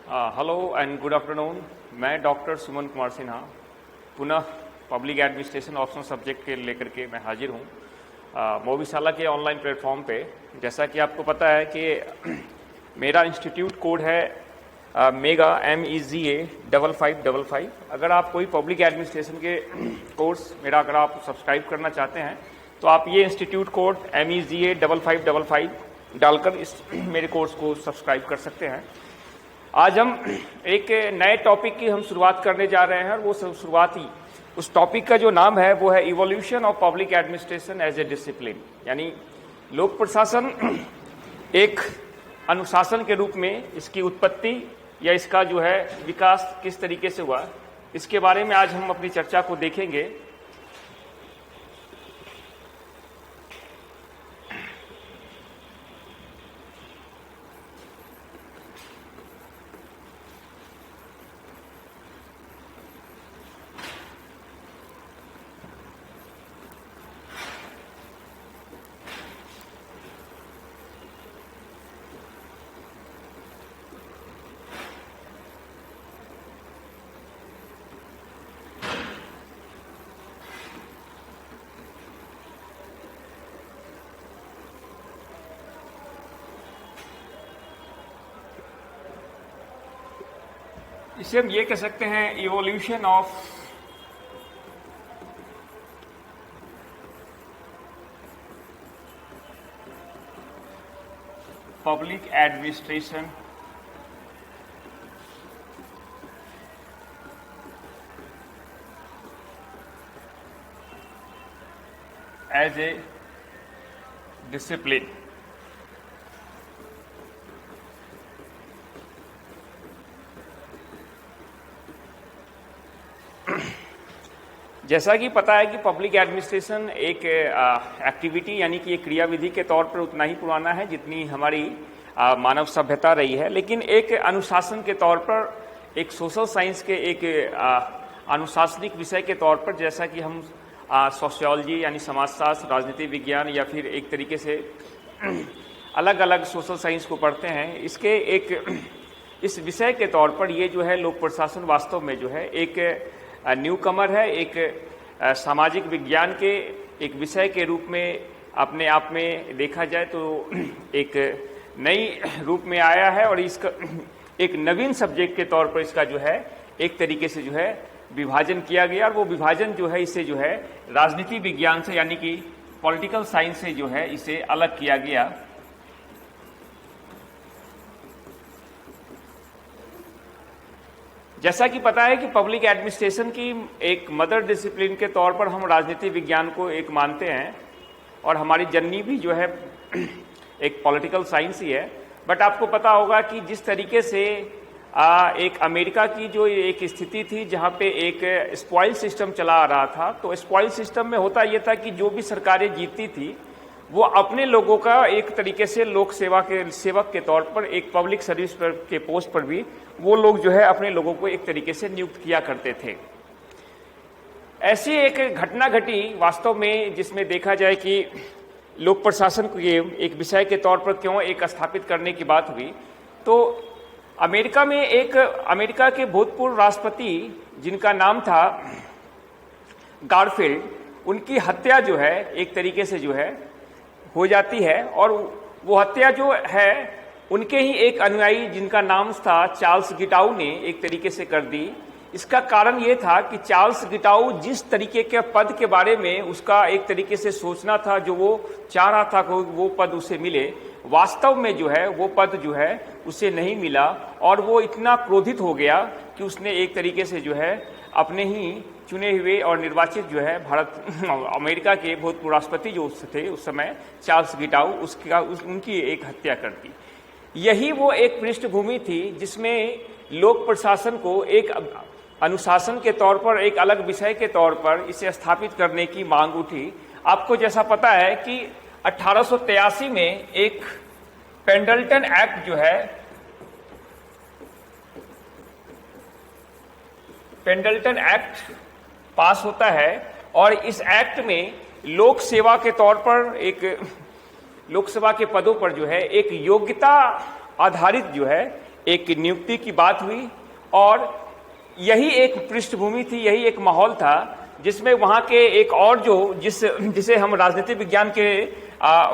Hello and good afternoon. मैं doctor Suman Kumar Sinha पुनः public administration optional subject के लेकर के मैं हाजिर हूँ मोविशाला के ऑनलाइन प्लेटफॉर्म पे। जैसा कि आपको पता है कि मेरा इंस्टीट्यूट कोड है MEGA MEGA 5555। अगर आप कोई पब्लिक एडमिनिस्ट्रेशन के कोर्स मेरा अगर आप सब्सक्राइब करना चाहते हैं तो आप ये इंस्टीट्यूट कोड MEGA 5555 डालकर इस मेरे कोर्स को सब्सक्राइब कर सकते हैं। आज हम एक नए टॉपिक की हम शुरुआत करने जा रहे हैं और वो शुरुआती उस टॉपिक का जो नाम है वो है evolution of public administration as a discipline, यानी लोक प्रशासन एक अनुशासन के रूप में इसकी उत्पत्ति या इसका जो है विकास किस तरीके से हुआ, इसके बारे में आज हम अपनी चर्चा को देखेंगे। इसे हम ये कह सकते हैं evolution of public administration as a discipline. जैसा कि पता है कि पब्लिक एडमिनिस्ट्रेशन एक एक्टिविटी यानी कि एक क्रियाविधि के तौर पर उतना ही पुराना है जितनी हमारी मानव सभ्यता रही है, लेकिन एक अनुशासन के तौर पर, एक सोशल साइंस के एक अनुशासनिक विषय के तौर पर, जैसा कि हम सोशियोलॉजी यानी समाजशास्त्र, राजनीति विज्ञान या फिर एक तरीके से अलग अलग सोशल साइंस को पढ़ते हैं, इसके एक इस विषय के तौर पर ये जो है लोक प्रशासन वास्तव में जो है एक न्यू कमर है, एक सामाजिक विज्ञान के एक विषय के रूप में अपने आप में देखा जाए तो एक नई रूप में आया है और इसका एक नवीन सब्जेक्ट के तौर पर इसका जो है एक तरीके से जो है विभाजन किया गया और वो विभाजन जो है इसे जो है राजनीति विज्ञान से यानी कि पॉलिटिकल साइंस से जो है इसे अलग किया गया। जैसा कि पता है कि पब्लिक एडमिनिस्ट्रेशन की एक मदर डिसिप्लिन के तौर पर हम राजनीति विज्ञान को एक मानते हैं और हमारी जननी भी जो है एक पॉलिटिकल साइंस ही है। बट आपको पता होगा कि जिस तरीके से एक अमेरिका की जो एक स्थिति थी जहां पे एक स्पॉइल सिस्टम चला आ रहा था, तो स्पॉइल सिस्टम में होता यह था कि जो भी सरकारें जीतती थी वो अपने लोगों का एक तरीके से लोक सेवा के सेवक के तौर पर एक पब्लिक सर्विस पर के पोस्ट पर भी वो लोग जो है अपने लोगों को एक तरीके से नियुक्त किया करते थे। ऐसी एक घटना घटी वास्तव में जिसमें देखा जाए कि लोक प्रशासन को ये एक विषय के तौर पर क्यों एक स्थापित करने की बात हुई। तो अमेरिका में एक अमेरिका के भूतपूर्व राष्ट्रपति जिनका नाम था गारफील्ड, उनकी हत्या जो है एक तरीके से जो है हो जाती है और वो हत्या जो है उनके ही एक अनुयायी जिनका नाम था चार्ल्स गिटाऊ ने एक तरीके से कर दी। इसका कारण ये था कि चार्ल्स गिटाऊ जिस तरीके के पद के बारे में उसका एक तरीके से सोचना था, जो वो चाह रहा था कि वो पद उसे मिले, वास्तव में जो है वो पद जो है उसे नहीं मिला और वो इतना क्रोधित हो गया कि उसने एक तरीके से जो है अपने ही चुने हुए और निर्वाचित जो है अमेरिका के भूतपूर्व राष्ट्रपति जो थे उस समय चार्ल्स गिटाऊ उनकी एक हत्या कर दी। यही वो एक पृष्ठभूमि थी जिसमें लोक प्रशासन को एक अनुशासन के तौर पर, एक अलग विषय के तौर पर इसे स्थापित करने की मांग उठी। आपको जैसा पता है कि 1883 में एक पेंडल्टन एक्ट जो है, पेंडल्टन एक्ट पास होता है और इस एक्ट में लोक सेवा के तौर पर एक लोकसभा के पदों पर जो है एक योग्यता आधारित जो है एक नियुक्ति की बात हुई और यही एक पृष्ठभूमि थी, यही एक माहौल था जिसमें वहां के एक और जिसे हम राजनीति विज्ञान के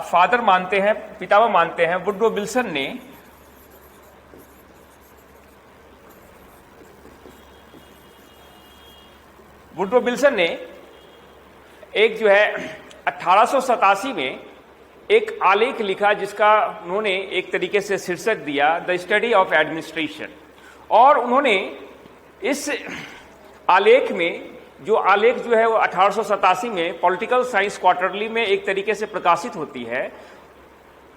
फादर मानते हैं, पितामह मानते हैं, वुडरो विल्सन ने एक जो है 1887 में एक आलेख लिखा जिसका उन्होंने एक तरीके से शीर्षक दिया द स्टडी ऑफ एडमिनिस्ट्रेशन। और उन्होंने इस आलेख में जो है वो 1887 में पॉलिटिकल साइंस क्वार्टरली में एक तरीके से प्रकाशित होती है।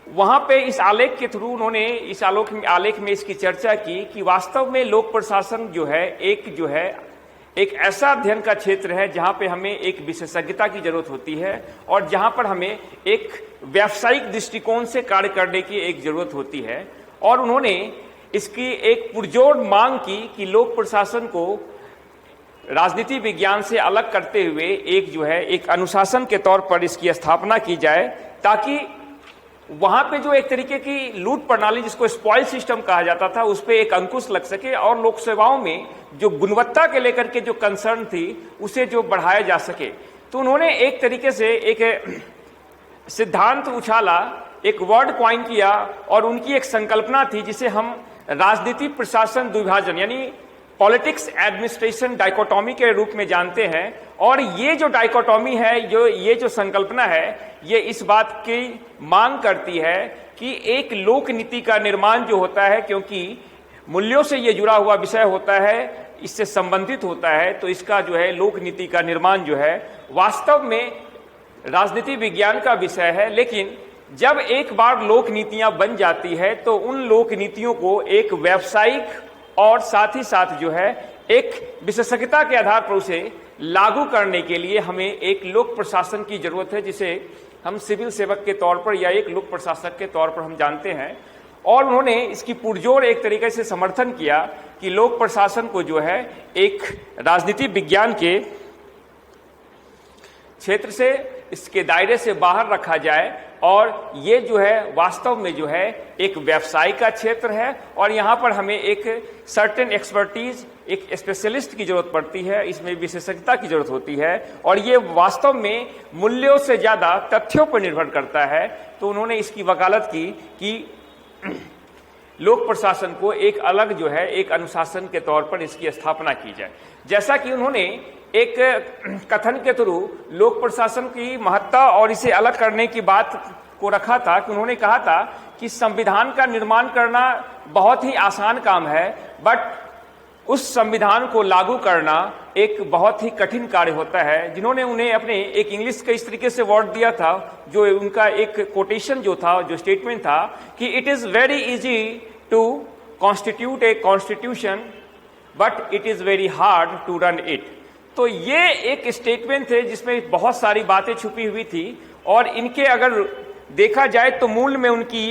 वहां पे इस आलेख के थ्रू उन्होंने इस आलेख में इसकी चर्चा की कि वास्तव में लोक प्रशासन जो है एक ऐसा अध्ययन का क्षेत्र है जहां पे हमें एक विशेषज्ञता की जरूरत होती है और जहां पर हमें एक व्यावसायिक दृष्टिकोण से कार्य करने की एक जरूरत होती है। और उन्होंने इसकी एक पुरजोर मांग की कि लोक प्रशासन को राजनीति विज्ञान से अलग करते हुए एक अनुशासन के तौर पर इसकी स्थापना की जाए, ताकि वहां पे जो एक तरीके की लूट प्रणाली जिसको स्पॉइल सिस्टम कहा जाता था उस पर एक अंकुश लग सके और लोक सेवाओं में जो गुणवत्ता के लेकर के जो कंसर्न थी उसे जो बढ़ाया जा सके। तो उन्होंने एक तरीके से एक सिद्धांत उछाला, एक वर्ड क्वाइन किया और उनकी एक संकल्पना थी जिसे हम राजनीति प्रशासन द्विभाजन यानी पॉलिटिक्स एडमिनिस्ट्रेशन डाइकोटॉमी के रूप में जानते हैं। और ये जो डाइकोटॉमी है, ये जो संकल्पना है, ये इस बात की मांग करती है कि एक लोक नीति का निर्माण जो होता है, क्योंकि मूल्यों से ये जुड़ा हुआ विषय होता है, इससे संबंधित होता है, तो इसका जो है लोक नीति का निर्माण जो है वास्तव में राजनीति विज्ञान का विषय है। लेकिन जब एक बार लोक नीतियां बन जाती है तो उन लोक नीतियों को एक व्यावसायिक और साथ ही साथ जो है एक विशेषज्ञता के आधार पर उसे लागू करने के लिए हमें एक लोक प्रशासन की जरूरत है, जिसे हम सिविल सेवक के तौर पर या एक लोक प्रशासक के तौर पर हम जानते हैं। और उन्होंने इसकी पुरजोर एक तरीके से समर्थन किया कि लोक प्रशासन को जो है एक राजनीति विज्ञान के क्षेत्र से, इसके दायरे से बाहर रखा जाए और ये जो है वास्तव में जो है एक व्यवसाय का क्षेत्र है और यहाँ पर हमें एक सर्टेन एक्सपर्टीज, एक स्पेशलिस्ट की जरूरत पड़ती है, इसमें विशेषज्ञता की जरूरत होती है और ये वास्तव में मूल्यों से ज्यादा तथ्यों पर निर्भर करता है। तो उन्होंने इसकी वकालत की कि लोक प्रशासन को एक अलग जो है एक अनुशासन के तौर पर इसकी स्थापना की जाए। जैसा कि उन्होंने एक कथन के थ्रू लोक प्रशासन की महत्ता और इसे अलग करने की बात को रखा था कि उन्होंने कहा था कि संविधान का निर्माण करना बहुत ही आसान काम है, बट उस संविधान को लागू करना एक बहुत ही कठिन कार्य होता है। जिन्होंने उन्हें अपने एक इंग्लिश का इस तरीके से वर्ड दिया था, जो उनका एक कोटेशन जो था, जो स्टेटमेंट था कि it is very easy to constitute a constitution but it is very hard to run it. तो ये एक स्टेटमेंट थे जिसमें बहुत सारी बातें छुपी हुई थी और इनके अगर देखा जाए तो मूल में उनकी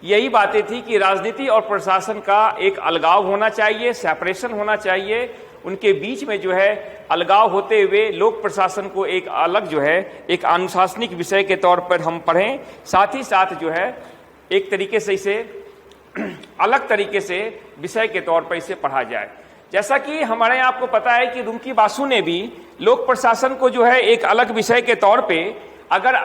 यही बातें थी कि राजनीति और प्रशासन का एक अलगाव होना चाहिए, सेपरेशन होना चाहिए। उनके बीच में जो है अलगाव होते हुए लोक प्रशासन को एक अलग जो है एक अनुशासनिक विषय के तौर पर हम पढ़ें, साथ ही साथ जो है एक तरीके से इसे अलग तरीके से विषय के तौर पर इसे पढ़ा जाए। जैसा कि हमारे यहाँ आपको पता है कि रुमकी बासु ने भी लोक प्रशासन को जो है एक अलग विषय के तौर पे अगर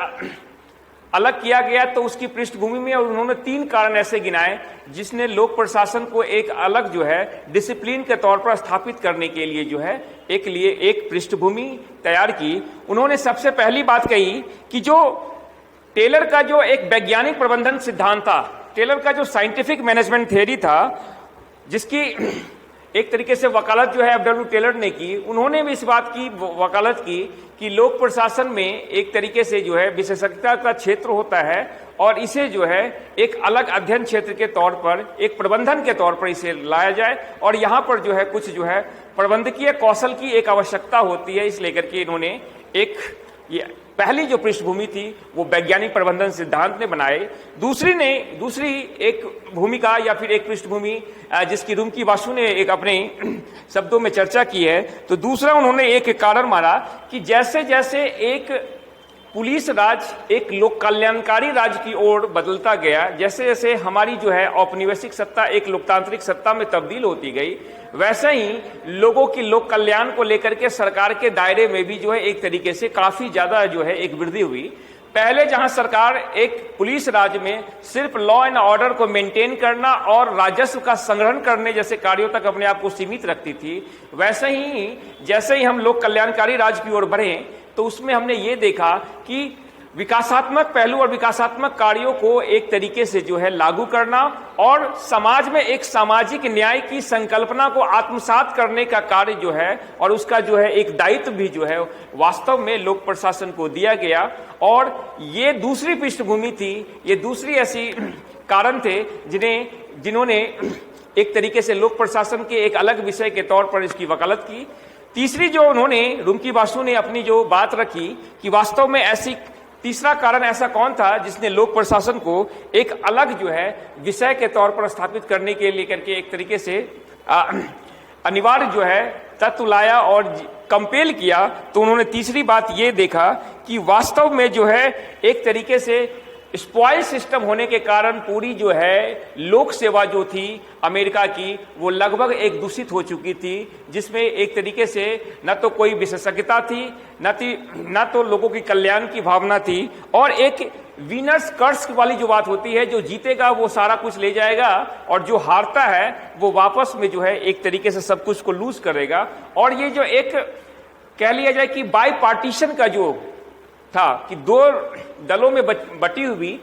अलग किया गया तो उसकी पृष्ठभूमि में और उन्होंने 3 कारण ऐसे गिनाए जिसने लोक प्रशासन को एक अलग जो है डिसिप्लिन के तौर पर स्थापित करने के लिए जो है एक पृष्ठभूमि तैयार की। उन्होंने सबसे पहली बात कही कि जो टेलर का जो एक वैज्ञानिक प्रबंधन सिद्धांत था, टेलर का जो साइंटिफिक मैनेजमेंट थ्योरी था, जिसकी एक तरीके से वकालत जो है एफ.डब्ल्यू. टेलर ने की, उन्होंने भी इस बात की वकालत की कि लोक प्रशासन में एक तरीके से जो है विशेषज्ञता का क्षेत्र होता है और इसे जो है एक अलग अध्ययन क्षेत्र के तौर पर, एक प्रबंधन के तौर पर इसे लाया जाए और यहाँ पर जो है कुछ जो है प्रबंधकीय कौशल की एक आवश्यकता होती है। इस लेकर के इन्होंने एक पहली जो पृष्ठभूमि थी वो वैज्ञानिक प्रबंधन सिद्धांत ने बनाए। दूसरी एक भूमिका या फिर एक पृष्ठभूमि जिसकी रुमकी बासु ने एक अपने शब्दों में चर्चा की है, तो दूसरा उन्होंने एक कारण माना कि जैसे जैसे एक पुलिस राज एक लोक कल्याणकारी राज की ओर बदलता गया, जैसे जैसे हमारी जो है औपनिवेशिक सत्ता एक लोकतांत्रिक सत्ता में तब्दील होती गई, वैसे ही लोगों की लोक कल्याण को लेकर के सरकार के दायरे में भी जो है एक तरीके से काफी ज्यादा जो है एक वृद्धि हुई। पहले जहां सरकार एक पुलिस राज में सिर्फ लॉ एंड ऑर्डर को मेंटेन करना और राजस्व का संग्रहण करने जैसे कार्यों तक अपने आप को सीमित रखती थी, वैसे ही जैसे ही हम लोक कल्याणकारी राज की ओर बढ़े तो उसमें हमने ये देखा कि विकासात्मक पहलू और विकासात्मक कार्यों को एक तरीके से जो है लागू करना और समाज में एक सामाजिक न्याय की संकल्पना को आत्मसात करने का कार्य जो है और उसका जो है एक दायित्व भी जो है वास्तव में लोक प्रशासन को दिया गया। और ये दूसरी पृष्ठभूमि थी, ये दूसरी ऐसी कारण थे जिन्होंने एक तरीके से लोक प्रशासन के एक अलग विषय के तौर पर इसकी वकालत की। तीसरी जो उन्होंने रुमकी बासु ने अपनी जो बात रखी कि वास्तव में ऐसी तीसरा कारण ऐसा कौन था जिसने लोक प्रशासन को एक अलग जो है विषय के तौर पर स्थापित करने के लिए करके एक तरीके से अनिवार्य जो है तत्व लाया और कंपेल किया। तो उन्होंने तीसरी बात ये देखा कि वास्तव में जो है एक तरीके से स्पॉइल सिस्टम होने के कारण पूरी जो है लोक सेवा जो थी अमेरिका की वो लगभग एक दूषित हो चुकी थी, जिसमें एक तरीके से न तो कोई विशेषज्ञता थी न तो लोगों की कल्याण की भावना थी और एक विनर्स कर्स वाली जो बात होती है, जो जीतेगा वो सारा कुछ ले जाएगा और जो हारता है वो वापस में जो है एक तरीके से सब कुछ को लूज करेगा। और ये जो एक कह लिया जाए कि बाई पार्टीशन का जो था कि दो दलों में बटी हुई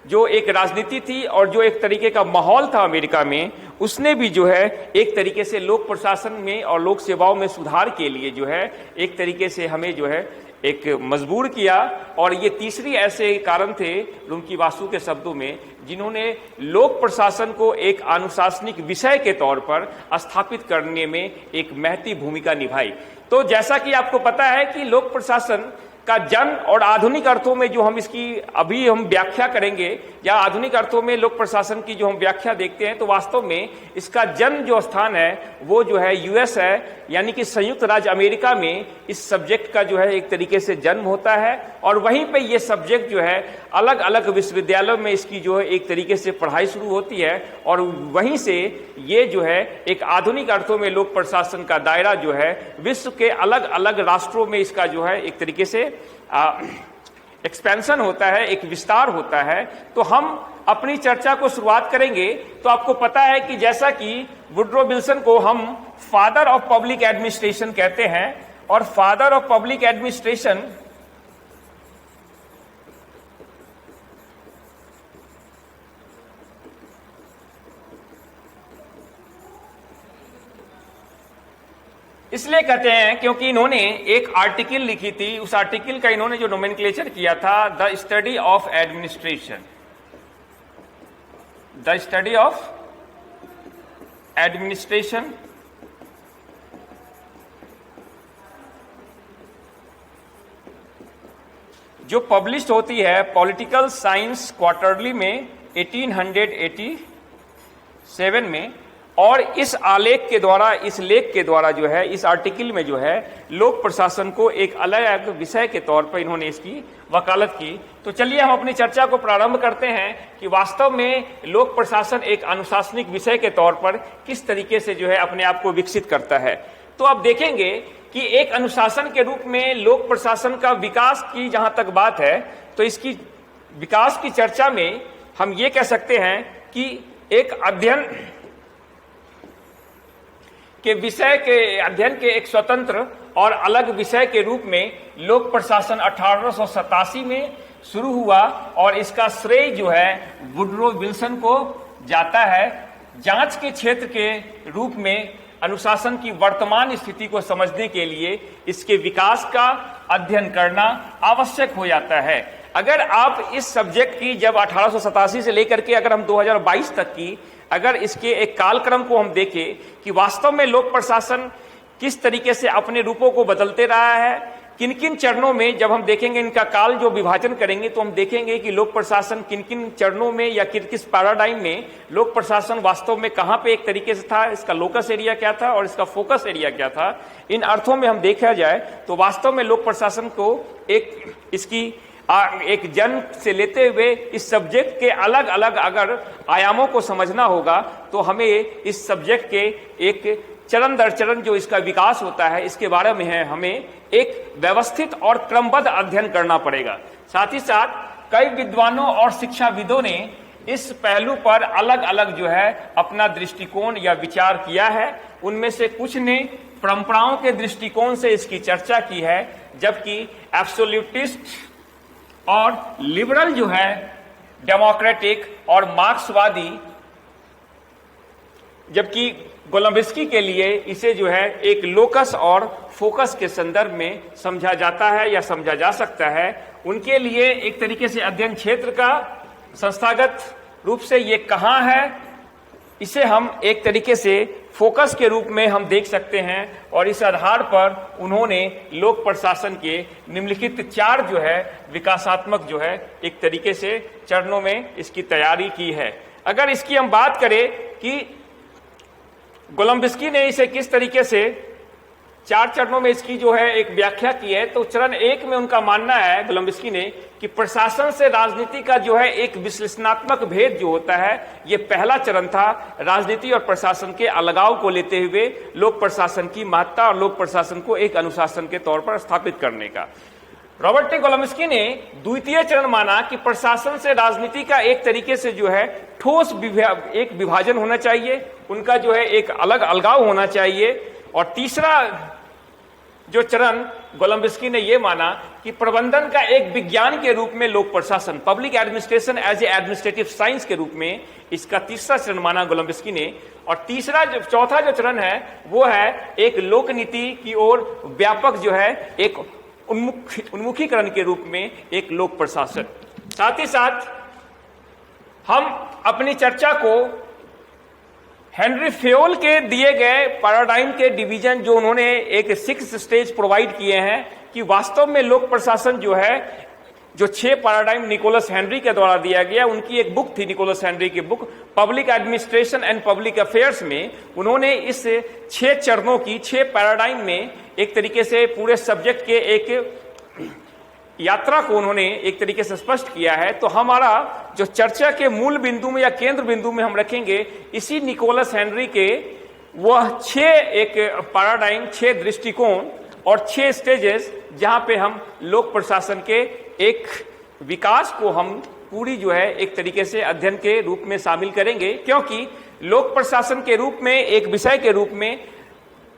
जो एक राजनीति थी और जो एक तरीके का माहौल था अमेरिका में, उसने भी जो है एक तरीके से लोक प्रशासन में और लोक सेवाओं में सुधार के लिए जो है एक तरीके से हमें जो है एक मजबूर किया। और ये तीसरी ऐसे कारण थे रुमकी बासु के शब्दों में जिन्होंने लोक प्रशासन को एक अनुशासनिक विषय के तौर पर स्थापित करने में एक महती भूमिका निभाई। तो जैसा कि आपको पता है कि लोक प्रशासन का जन्म और आधुनिक अर्थों में जो हम इसकी अभी हम व्याख्या करेंगे या आधुनिक अर्थों में लोक प्रशासन की जो हम व्याख्या देखते हैं तो वास्तव में इसका जन्म जो स्थान है वो जो है यूएस है, यानी कि संयुक्त राज्य अमेरिका में इस सब्जेक्ट का जो है एक तरीके से जन्म होता है और वहीं पे ये सब्जेक्ट जो है अलग अलग विश्वविद्यालयों में इसकी जो है एक तरीके से पढ़ाई शुरू होती है और वहीं से ये जो है एक आधुनिक अर्थों में लोक प्रशासन का दायरा जो है विश्व के अलग अलग राष्ट्रों में इसका जो है एक तरीके से एक्सपेंशन होता है, एक विस्तार होता है। तो हम अपनी चर्चा को शुरुआत करेंगे तो आपको पता है कि जैसा कि वुड्रो विल्सन को हम फादर ऑफ पब्लिक एडमिनिस्ट्रेशन कहते हैं और फादर ऑफ पब्लिक एडमिनिस्ट्रेशन इसलिए कहते हैं क्योंकि इन्होंने एक आर्टिकल लिखी थी, उस आर्टिकल का इन्होंने जो नोमेनक्लेचर किया था the study of administration, the study of administration. जो पब्लिश होती है पॉलिटिकल साइंस क्वार्टरली में 1887 में। और इस आलेख के द्वारा, इस लेख के द्वारा जो है, इस आर्टिकल में जो है लोक प्रशासन को एक अलग विषय के तौर पर इन्होंने इसकी वकालत की। तो चलिए हम अपनी चर्चा को प्रारंभ करते हैं कि वास्तव में लोक प्रशासन एक अनुशासनिक विषय के तौर पर किस तरीके से जो है अपने आप को विकसित करता है। तो आप देखेंगे कि एक अनुशासन के रूप में लोक प्रशासन का विकास की जहां तक बात है तो इसकी विकास की चर्चा में हम ये कह सकते हैं कि एक अध्ययन के विषय के अध्ययन के एक स्वतंत्र और अलग विषय के रूप में लोक प्रशासन 1887 में शुरू हुआ और इसका श्रेय जो है वुड्रो विल्सन को जाता है। जांच के क्षेत्र के रूप में अनुशासन की वर्तमान स्थिति को समझने के लिए इसके विकास का अध्ययन करना आवश्यक हो जाता है। अगर आप इस सब्जेक्ट की जब 1887 से लेकर के अगर हम 2022 तक की अगर इसके एक कालक्रम को हम देखें कि वास्तव में लोक प्रशासन किस तरीके से अपने रूपों को बदलते रहा है, किन किन चरणों में, जब हम देखेंगे इनका काल जो विभाजन करेंगे तो हम देखेंगे कि लोक प्रशासन किन किन चरणों में या किस किस पैराडाइम में लोक प्रशासन वास्तव में कहां पे एक तरीके से था, इसका लोकस एरिया क्या था और इसका फोकस एरिया क्या था। इन अर्थों में हम देखा जाए तो वास्तव में लोक प्रशासन को एक जन्म से लेते हुए इस सब्जेक्ट के अलग अलग अगर आयामों को समझना होगा तो हमें इस सब्जेक्ट के एक चरण दर चरण जो इसका विकास होता है इसके बारे में है हमें एक व्यवस्थित और क्रमबद्ध अध्ययन करना पड़ेगा। साथ ही साथ कई विद्वानों और शिक्षाविदों ने इस पहलू पर अलग अलग जो है अपना दृष्टिकोण या विचार किया है। उनमें से कुछ ने परंपराओं के दृष्टिकोण से इसकी चर्चा की है, जबकि एब्सोल्यूटिस्ट और लिबरल जो है डेमोक्रेटिक और मार्क्सवादी, जबकि गोलम्बिस्की के लिए इसे जो है एक लोकस और फोकस के संदर्भ में समझा जाता है या समझा जा सकता है। उनके लिए एक तरीके से अध्ययन क्षेत्र का संस्थागत रूप से ये कहाँ है, इसे हम एक तरीके से फोकस के रूप में हम देख सकते हैं और इस आधार पर उन्होंने लोक प्रशासन के निम्नलिखित 4 जो है विकासात्मक जो है एक तरीके से चरणों में इसकी तैयारी की है। अगर इसकी हम बात करें कि गोलम्बिस्की ने इसे किस तरीके से 4 चरणों में इसकी जो है एक व्याख्या की है, तो चरण 1 में उनका मानना है गोलम्बिस्की ने कि प्रशासन से राजनीति का जो है एक विश्लेषणात्मक भेद जो होता है, ये पहला चरण था राजनीति और प्रशासन के अलगाव को लेते हुए लोक प्रशासन की महत्ता और लोक प्रशासन को एक अनुशासन के तौर पर स्थापित करने का। रॉबर्ट टी गोलम्बिस्की ने द्वितीय चरण माना कि प्रशासन से राजनीति का एक तरीके से जो है ठोस एक विभाजन होना चाहिए, उनका जो है एक अलग अलगाव होना चाहिए। और तीसरा जो चरण गोलम्बिस्की ने यह माना कि प्रबंधन का एक विज्ञान के रूप में लोक प्रशासन, public administration as a administrative science के रूप में इसका तीसरा चरण माना गोलम्बिस्की ने। और चौथा जो चरण है वो है एक लोक नीति की ओर व्यापक जो है एक उन्मुखीकरण के रूप में एक लोक प्रशासन। साथ ही साथ हम अपनी चर्चा को हेनरी फेयोल के दिए गए पैराडाइम के डिवीजन जो उन्होंने एक 6 स्टेज प्रोवाइड किए हैं कि वास्तव में लोक प्रशासन जो है जो 6 पैराडाइम निकोलस हेनरी के द्वारा दिया गया, उनकी एक बुक थी निकोलस हेनरी की book public administration and public affairs में उन्होंने इस 6 चरणों की 6 पैराडाइम में एक तरीके से पूरे सब्जेक्ट के एक यात्रा को उन्होंने एक तरीके से स्पष्ट किया है। तो हमारा जो चर्चा के मूल बिंदु में या केंद्र बिंदु में हम रखेंगे इसी निकोलस हेनरी के वह 6 एक पैराडाइम, 6 दृष्टिकोण और 6 स्टेजेस जहां पे हम लोक प्रशासन के एक विकास को हम पूरी जो है एक तरीके से अध्ययन के रूप में शामिल करेंगे, क्योंकि लोक प्रशासन के रूप में एक विषय के रूप में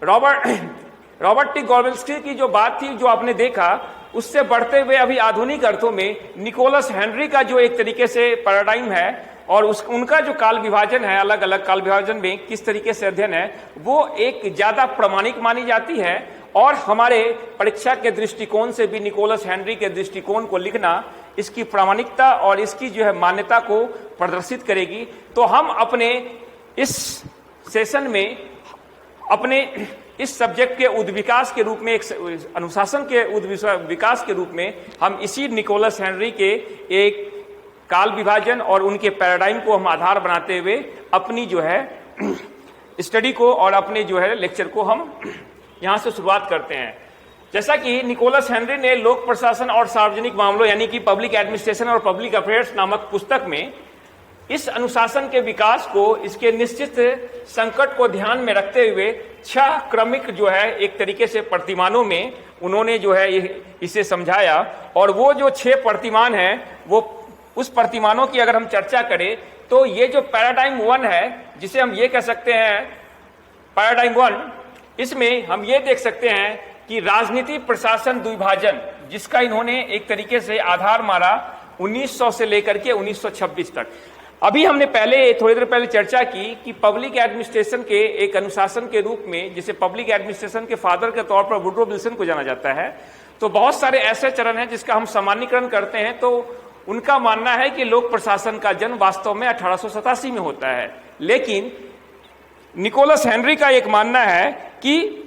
रॉबर्ट टी गोलम्बिस्की की जो बात थी जो आपने देखा, उससे बढ़ते हुए अभी आधुनिक अर्थों में निकोलस हेनरी का जो एक तरीके से पैराडाइम है और उनका जो काल विभाजन है, अलग अलग काल विभाजन में किस तरीके से अध्ययन है, वो एक ज्यादा प्रमाणिक मानी जाती है। और हमारे परीक्षा के दृष्टिकोण से भी निकोलस हेनरी के दृष्टिकोण को लिखना इसकी प्रामाणिकता और इसकी जो है मान्यता को प्रदर्शित करेगी। तो हम अपने इस सेशन में अपने इस सब्जेक्ट के उद्विकास के रूप में, एक अनुशासन के उद्विकास के रूप में हम इसी निकोलस हेनरी के एक काल विभाजन और उनके पैराडाइम को हम आधार बनाते हुए अपनी जो है स्टडी को और अपने जो है लेक्चर को हम यहां से शुरुआत करते हैं। जैसा कि निकोलस हेनरी ने लोक प्रशासन और सार्वजनिक मामलों यानी कि पब्लिक एडमिनिस्ट्रेशन और पब्लिक अफेयर्स नामक पुस्तक में इस अनुशासन के विकास को, इसके निश्चित संकट को ध्यान में रखते हुए 6 क्रमिक जो है एक तरीके से प्रतिमानों में उन्होंने जो है इसे समझाया। और वो जो 6 प्रतिमान है, वो उस प्रतिमानों की अगर हम चर्चा करें तो ये जो पैराडाइम 1 है, जिसे हम ये कह सकते हैं पैराडाइम 1, इसमें हम ये देख सकते हैं कि राजनीति प्रशासन द्विभाजन, जिसका इन्होंने एक तरीके से आधार मारा 1900 से लेकर के 1926 तक। अभी हमने थोड़ी देर पहले चर्चा की कि पब्लिक एडमिनिस्ट्रेशन के एक अनुशासन के रूप में, जिसे पब्लिक एडमिनिस्ट्रेशन के फादर के तौर पर वुडरो विल्सन को जाना जाता है, तो बहुत सारे ऐसे चरण हैं जिसका हम सामान्यीकरण करते हैं। तो उनका मानना है कि लोक प्रशासन का जन्म वास्तव में 1887 में होता है, लेकिन निकोलस हेनरी का एक मानना है कि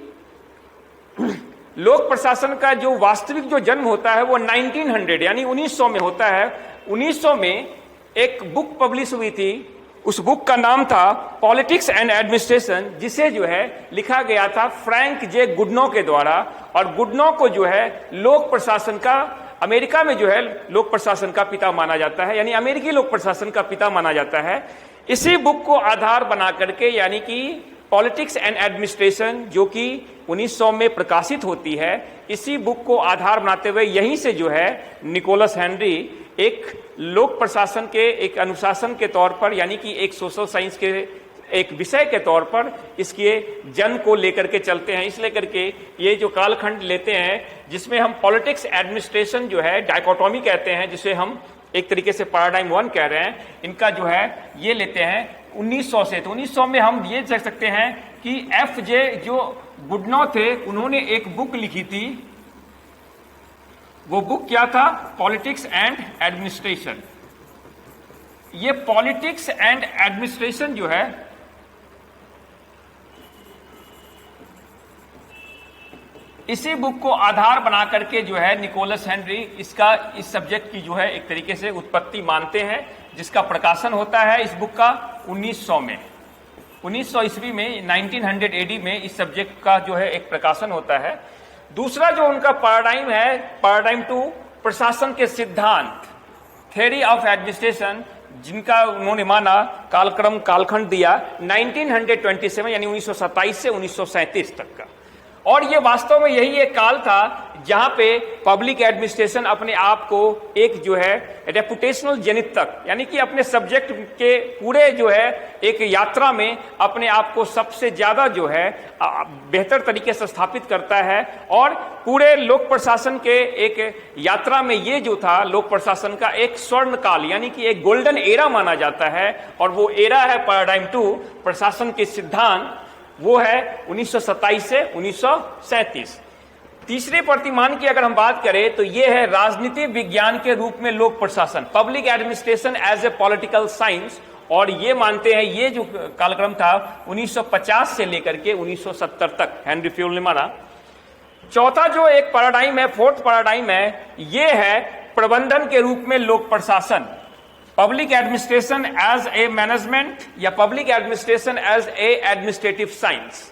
लोक प्रशासन का जो वास्तविक जो जन्म होता है वो 1900 यानी 1900 में होता है। 1900 में एक बुक पब्लिश हुई थी, उस बुक का नाम था पॉलिटिक्स एंड एडमिनिस्ट्रेशन, जिसे जो है लिखा गया था फ्रैंक जे गुडनो के द्वारा। और गुडनो को जो है लोक प्रशासन का, अमेरिका में जो है लोक प्रशासन का पिता माना जाता है, यानी अमेरिकी लोक प्रशासन का पिता माना जाता है। इसी बुक को आधार बना करके, यानी कि पॉलिटिक्स एंड एडमिनिस्ट्रेशन जो कि 1900 में प्रकाशित होती है, इसी बुक को आधार बनाते हुए यहीं से जो है निकोलस हेनरी एक लोक प्रशासन के एक अनुशासन के तौर पर, यानी कि एक सोशल साइंस के एक विषय के तौर पर इसके जन्म को लेकर के चलते हैं। इसलिए करके ये जो कालखंड लेते हैं जिसमें हम पॉलिटिक्स एडमिनिस्ट्रेशन जो है डायकोटोमी कहते हैं, जिसे हम एक तरीके से पैराडाइम 1 कह रहे हैं, इनका जो है ये लेते हैं 1900 से। तो 1900 में हम ये देख सकते हैं कि FJ जो गुडनो थे, उन्होंने एक बुक लिखी थी। वो बुक क्या था? Politics and administration. ये पॉलिटिक्स एंड एडमिनिस्ट्रेशन जो है इसी बुक को आधार बना करके जो है निकोलस हेनरी इसका इस सब्जेक्ट की जो है एक तरीके से उत्पत्ति मानते हैं, जिसका प्रकाशन होता है इस बुक का 1900 में। 1900 ईस्वी में 1900 AD में इस सब्जेक्ट का जो है एक प्रकाशन होता है। दूसरा जो उनका पैराडाइम है, पैराडाइम 2, प्रशासन के सिद्धांत, थ्योरी ऑफ एडमिनिस्ट्रेशन, जिनका उन्होंने माना कालखंड दिया 1927 यानी 1927 से 1937 तक का। और ये वास्तव में यही एक काल था जहां पे पब्लिक एडमिनिस्ट्रेशन अपने आप को एक जो है रेपुटेशनल जेनिथ तक, यानी कि अपने सब्जेक्ट के पूरे जो है एक यात्रा में अपने आप को सबसे ज्यादा जो है बेहतर तरीके से स्थापित करता है। और पूरे लोक प्रशासन के एक यात्रा में ये जो था लोक प्रशासन का एक स्वर्ण काल, यानी कि एक गोल्डन एरा माना जाता है। और वो एरा है पैराडाइम 2, प्रशासन के सिद्धांत, वो है 1927 से 1937। तीसरे प्रतिमान की अगर हम बात करें तो ये है राजनीति विज्ञान के रूप में लोक प्रशासन, public administration as a political science. और ये मानते हैं, ये जो कालक्रम था 1950 से लेकर के 1970 तक हेनरी फ्यूल ने माना। चौथा जो एक पैराडाइम है, फोर्थ पैराडाइम है, ये है प्रबंधन के रूप में लोक प्रशासन, public administration as a management या public administration as a administrative science.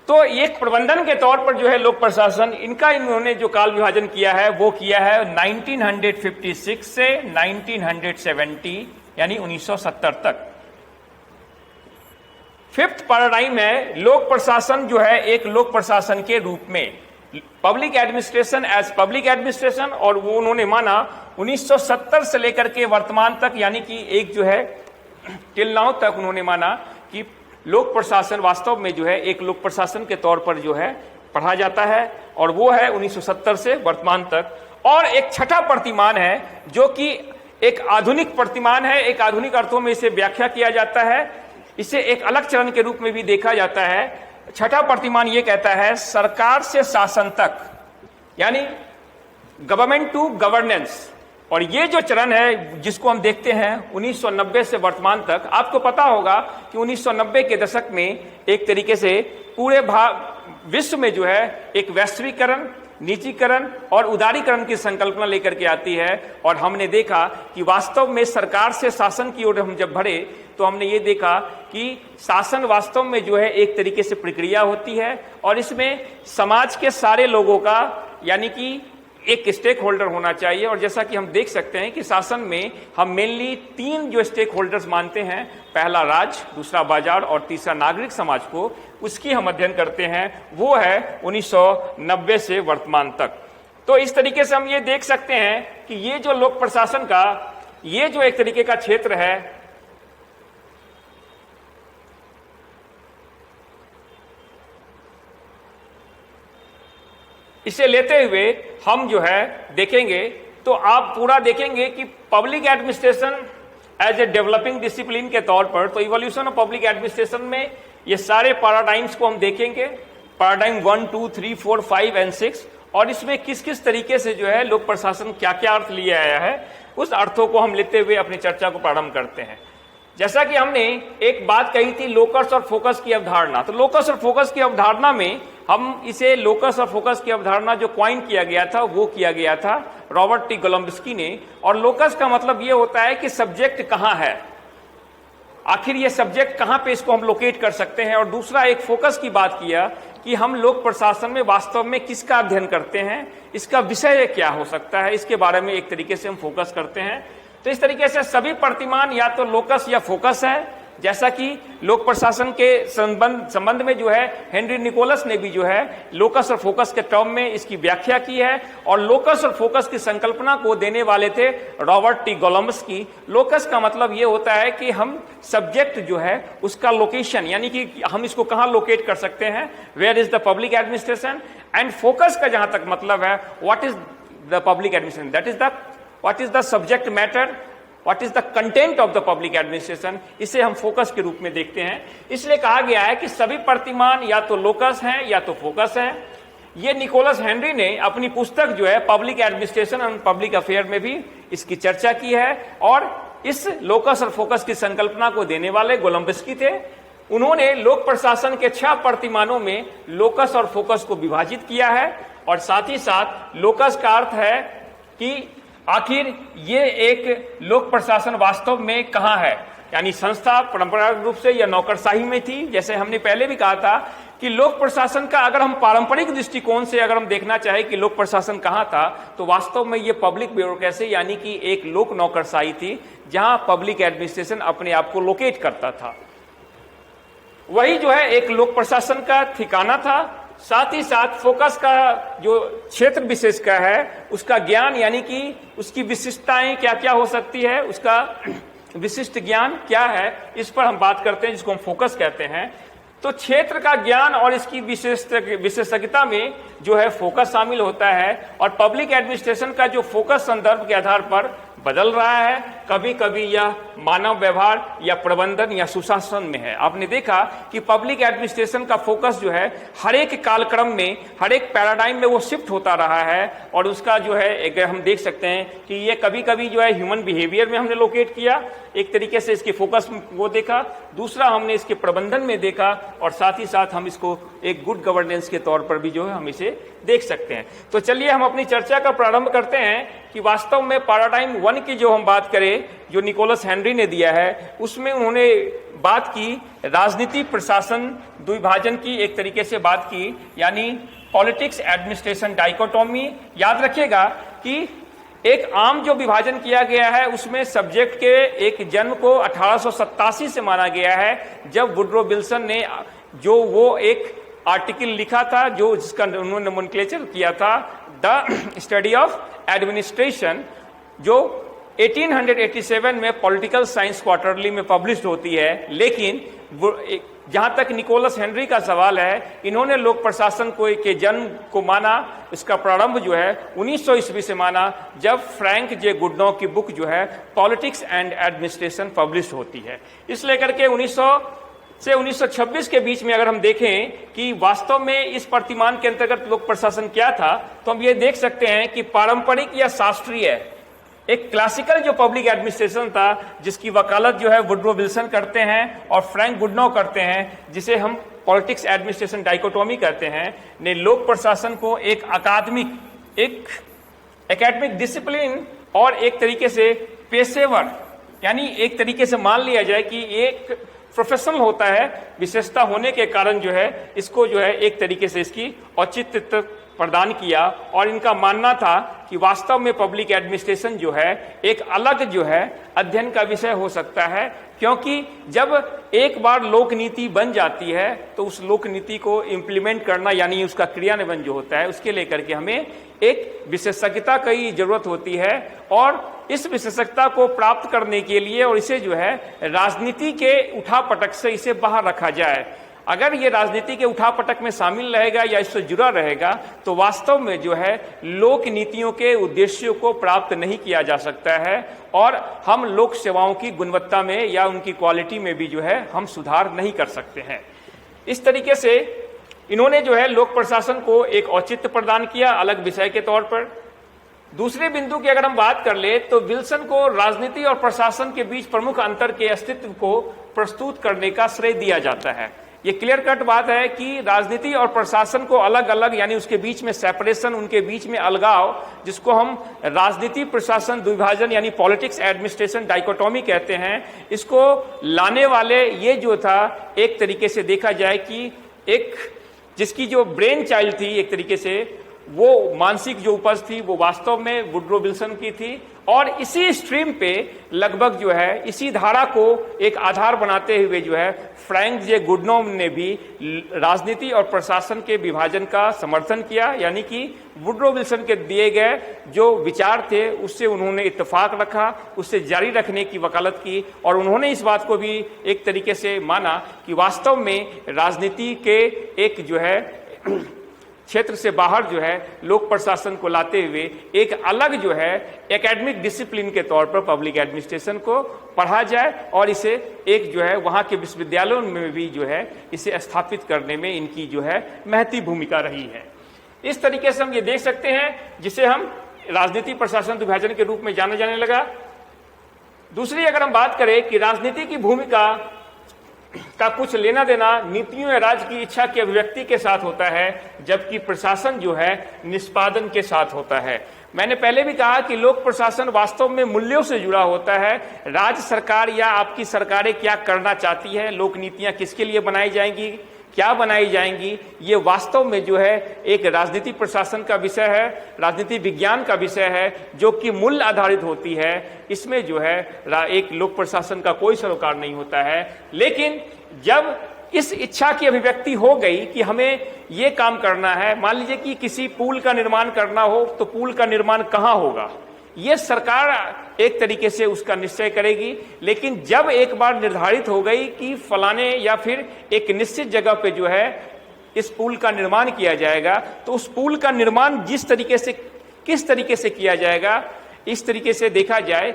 तो एक प्रबंधन के तौर पर जो है लोक प्रशासन, इनका इन्होंने जो काल विभाजन किया है वो किया है 1956 से 1970 यानी 1970 तक। फिफ्थ पैराडाइम है लोक प्रशासन जो है एक लोक प्रशासन के रूप में, public administration as public administration. और वो उन्होंने माना 1970 से लेकर के वर्तमान तक, यानी कि एक जो है टिल नाउ तक उन्होंने माना कि लोक प्रशासन वास्तव में जो है एक लोक प्रशासन के तौर पर जो है पढ़ा जाता है। और वो है 1970 से वर्तमान तक। और एक छठा प्रतिमान है जो कि एक आधुनिक प्रतिमान है, एक आधुनिक अर्थों में इसे व्याख्या किया जाता है, इसे एक अलग चरण के रूप में भी देखा जाता है। छठा प्रतिमान ये कहता है सरकार से शासन तक, यानी गवर्नमेंट टू गवर्नेंस। और ये जो चरण है जिसको हम देखते हैं 1990 से वर्तमान तक, आपको पता होगा कि 1990 के दशक में एक तरीके से पूरे विश्व में जो है एक वैश्वीकरण, निजीकरण और उदारीकरण की संकल्पना लेकर के आती है। और हमने देखा कि वास्तव में सरकार से शासन की ओर हम जब बढ़े तो हमने ये देखा कि शासन वास्तव में जो है एक तरीके से प्रक्रिया होती है और इसमें समाज के सारे लोगों का, यानी कि एक स्टेक होल्डर होना चाहिए। और जैसा कि हम देख सकते हैं कि शासन में हम मेनली 3 जो स्टेक होल्डर्स मानते हैं, पहला राज्य, दूसरा बाजार और तीसरा नागरिक समाज को, उसकी हम अध्ययन करते हैं। वो है 1990 से वर्तमान तक। तो इस तरीके से हम ये देख सकते हैं कि ये जो लोक प्रशासन का ये जो एक तरीके का क्षेत्र है, इसे लेते हुए हम जो है देखेंगे तो आप पूरा देखेंगे कि public administration as a developing discipline के तौर पर, तो इवोल्यूशन ऑफ पब्लिक एडमिनिस्ट्रेशन में ये सारे पैराडाइम्स को हम देखेंगे, पैराडाइम 1, 2, 3, 4, 5 एंड 6। और इसमें किस किस तरीके से जो है लोक प्रशासन क्या क्या अर्थ लिए आया है, उस अर्थों को हम लेते हुए अपनी चर्चा को प्रारंभ करते हैं। जैसा कि हमने एक बात कही थी लोकस और फोकस की अवधारणा, तो लोकस और फोकस की अवधारणा में हम इसे लोकस और फोकस की अवधारणा जो क्वाइन किया गया था वो किया गया था रॉबर्ट टी गोलम्बस्की ने। और लोकस का मतलब ये होता है कि सब्जेक्ट कहाँ है, आखिर ये सब्जेक्ट कहाँ पे इसको हम लोकेट कर सकते हैं। और दूसरा एक फोकस की बात किया कि हम लोक प्रशासन में वास्तव में किसका अध्ययन करते हैं, इसका विषय क्या हो सकता है, इसके बारे में एक तरीके से हम फोकस करते हैं। तो इस तरीके से सभी प्रतिमान या तो लोकस या फोकस है, जैसा कि लोक प्रशासन के संबंध में जो है हेनरी निकोलस ने भी जो है लोकस और फोकस के टर्म में इसकी व्याख्या की है। और लोकस और फोकस की संकल्पना को देने वाले थे रॉबर्ट टी गोलम्बस्की। लोकस का मतलब ये होता है कि हम सब्जेक्ट जो है उसका लोकेशन, यानी कि हम इसको कहाँ लोकेट कर सकते हैं, where is the public administration. And focus का जहां तक मतलब है what is the public administration, that is the what is the subject matter, what is the content of the public administration, इसे हम फोकस के रूप में देखते हैं। इसलिए कहा गया है कि सभी प्रतिमान या तो लोकस हैं या तो फोकस हैं। ये निकोलस हेनरी ने अपनी पुस्तक जो है public administration and public affair में भी इसकी चर्चा की है। और इस लोकस और फोकस की संकल्पना को देने वाले गोलम्बस्की थे। उन्होंने लोक प्रशासन के 6 प्रतिमानों में लोकस और फोकस को विभाजित किया है। और साथ ही साथ लोकस का अर्थ है कि आखिर ये एक लोक प्रशासन वास्तव में कहाँ है, यानी संस्था परंपरागत रूप से या नौकरशाही में थी। जैसे हमने पहले भी कहा था कि लोक प्रशासन का अगर हम पारंपरिक दृष्टिकोण से अगर हम देखना चाहें कि लोक प्रशासन कहाँ था, तो वास्तव में ये पब्लिक ब्यूरोक्रेसी यानी कि एक लोक नौकरशाही थी, जहां पब्लिक एडमिनिस्ट्रेशन अपने आप को लोकेट करता था। वही जो है एक लोक प्रशासन का ठिकाना था। साथ ही साथ फोकस का जो क्षेत्र विशेष का है उसका ज्ञान, यानी कि उसकी विशिष्टताएं क्या क्या हो सकती है, उसका विशिष्ट ज्ञान क्या है, इस पर हम बात करते हैं, जिसको हम फोकस कहते हैं। तो क्षेत्र का ज्ञान और इसकी विशेषज्ञता में जो है फोकस शामिल होता है। और पब्लिक एडमिनिस्ट्रेशन का जो फोकस संदर्भ के आधार पर बदल रहा है, कभी कभी यह मानव व्यवहार या प्रबंधन या सुशासन में है। आपने देखा कि पब्लिक एडमिनिस्ट्रेशन का फोकस जो है हर एक कालक्रम में, हर एक पैराडाइम में वो शिफ्ट होता रहा है। और उसका जो है एक हम देख सकते हैं कि ये कभी कभी जो है ह्यूमन बिहेवियर में हमने लोकेट किया, एक तरीके से इसके फोकस वो देखा। दूसरा हमने इसके प्रबंधन में देखा। और साथ ही साथ हम इसको एक गुड गवर्नेंस के तौर पर भी जो है हम इसे देख सकते हैं। तो चलिए हम अपनी चर्चा का प्रारंभ करते हैं कि वास्तव में पैराडाइम 1 की जो हम बात करें, जो निकोलस हेनरी ने दिया है, उसमें उन्होंने बात की राजनीति प्रशासन द्विभाजन की, एक तरीके से बात की, यानी पॉलिटिक्स एडमिनिस्ट्रेशन डाइकोटोमी। याद रखिएगा कि एक आम जो विभाजन किया गया है उसमें सब्जेक्ट के एक जन्म को 1887 से माना गया है, जब वुड्रो विल्सन ने जो वो एक आर्टिकल लिखा था जो जिसका उन्होंने नोमेनक्लेचर किया था, द स्टडी ऑफ एडमिनिस्ट्रेशन, जो 1887 में पॉलिटिकल साइंस क्वार्टरली में पब्लिश होती है। लेकिन जहां तक निकोलस हेनरी का सवाल है, इन्होंने लोक प्रशासन को के जन्म को माना, इसका प्रारंभ जो है 1900 ईस्वी से माना, जब फ्रैंक जे गुडनॉ की बुक जो है पॉलिटिक्स एंड एडमिनिस्ट्रेशन पब्लिश होती है। इस लेकर के 1900 से 1926 के बीच में अगर हम देखें कि वास्तव में इस प्रतिमान के अंतर्गत लोक प्रशासन क्या था, तो हम ये देख सकते हैं कि पारंपरिक या शास्त्रीय, एक क्लासिकल जो पब्लिक एडमिनिस्ट्रेशन था, जिसकी वकालत जो है वुड्रो विल्सन करते हैं और फ्रैंक गुडनॉ करते हैं, जिसे हम पॉलिटिक्स एडमिनिस्ट्रेशन डाइकोटोमी कहते हैं, ने लोक प्रशासन को एक एकेडमिक डिसिप्लिन और एक तरीके से पेशेवर, यानी एक तरीके से मान लिया जाए कि एक प्रोफेशनल होता है, विशेषता होने के कारण जो है इसको जो है एक तरीके से इसकी औचित्य प्रदान किया। और इनका मानना था कि वास्तव में पब्लिक एडमिनिस्ट्रेशन जो है एक अलग जो है अध्ययन का विषय हो सकता है, क्योंकि जब एक बार लोक नीति बन जाती है तो उस लोक नीति को इम्प्लीमेंट करना, यानी उसका क्रियान्वयन जो होता है, उसके लेकर के हमें एक विशेषज्ञता की जरूरत होती है। और इस विशेषज्ञता को प्राप्त करने के लिए और इसे जो है राजनीति के उठापटक से इसे बाहर रखा जाए। अगर ये राजनीति के उठापटक में शामिल रहेगा या इससे जुड़ा रहेगा, तो वास्तव में जो है लोक नीतियों के उद्देश्यों को प्राप्त नहीं किया जा सकता है और हम लोक सेवाओं की गुणवत्ता में या उनकी क्वालिटी में भी जो है हम सुधार नहीं कर सकते हैं। इस तरीके से इन्होंने जो है लोक प्रशासन को एक औचित्य प्रदान किया अलग विषय के तौर पर। दूसरे बिंदु की अगर हम बात कर ले, तो विल्सन को राजनीति और प्रशासन के बीच प्रमुख अंतर के अस्तित्व को प्रस्तुत करने का श्रेय दिया जाता है। ये क्लियर कट बात है कि राजनीति और प्रशासन को अलग अलग, यानी उसके बीच में सेपरेशन, उनके बीच में अलगाव, जिसको हम राजनीति प्रशासन द्विभाजन यानी पॉलिटिक्स एडमिनिस्ट्रेशन डाइकोटॉमी कहते हैं, इसको लाने वाले ये जो था, एक तरीके से देखा जाए कि एक जिसकी जो ब्रेन चाइल्ड थी एक तरीके से, वो मानसिक जो उपज थी वो वास्तव में वुड्रो विल्सन की थी। और इसी स्ट्रीम पे लगभग जो है इसी धारा को एक आधार बनाते हुए जो है फ्रैंक जे गुडनोम ने भी राजनीति और प्रशासन के विभाजन का समर्थन किया, यानी कि वुड्रो विल्सन के दिए गए जो विचार थे उससे उन्होंने इत्तेफाक रखा, उससे जारी रखने की वकालत की। और उन्होंने इस बात को भी एक तरीके से माना कि वास्तव में राजनीति के एक जो है क्षेत्र से बाहर जो है लोक प्रशासन को लाते हुए एक अलग जो है एकेडमिक डिसिप्लिन के तौर पर पब्लिक एडमिनिस्ट्रेशन को पढ़ा जाए और इसे एक जो है वहां के विश्वविद्यालयों में भी जो है इसे स्थापित करने में इनकी जो है महती भूमिका रही है। इस तरीके से हम ये देख सकते हैं जिसे हम राजनीति प्रशासन विभाजन के रूप में जाना जाने लगा। दूसरी अगर हम बात करें कि राजनीति की भूमिका का कुछ लेना देना नीतियों या राज्य की इच्छा की अभिव्यक्ति के साथ होता है, जबकि प्रशासन जो है निष्पादन के साथ होता है। मैंने पहले भी कहा कि लोक प्रशासन वास्तव में मूल्यों से जुड़ा होता है। राज्य सरकार या आपकी सरकारें क्या करना चाहती है, लोक नीतियां किसके लिए बनाई जाएंगी, क्या बनाई जाएंगी, ये वास्तव में जो है एक राजनीति प्रशासन का विषय है, राजनीति विज्ञान का विषय है, जो कि मूल्य आधारित होती है। इसमें जो है एक लोक प्रशासन का कोई सरोकार नहीं होता है। लेकिन जब इस इच्छा की अभिव्यक्ति हो गई कि हमें ये काम करना है, मान लीजिए कि किसी पुल का निर्माण करना हो, तो पुल का निर्माण कहाँ होगा, ये सरकार एक तरीके से उसका निश्चय करेगी। लेकिन जब एक बार निर्धारित हो गई कि फलाने या फिर एक निश्चित जगह पे जो है इस पुल का निर्माण किया जाएगा, तो उस पुल का निर्माण किस तरीके से किया जाएगा, इस तरीके से देखा जाए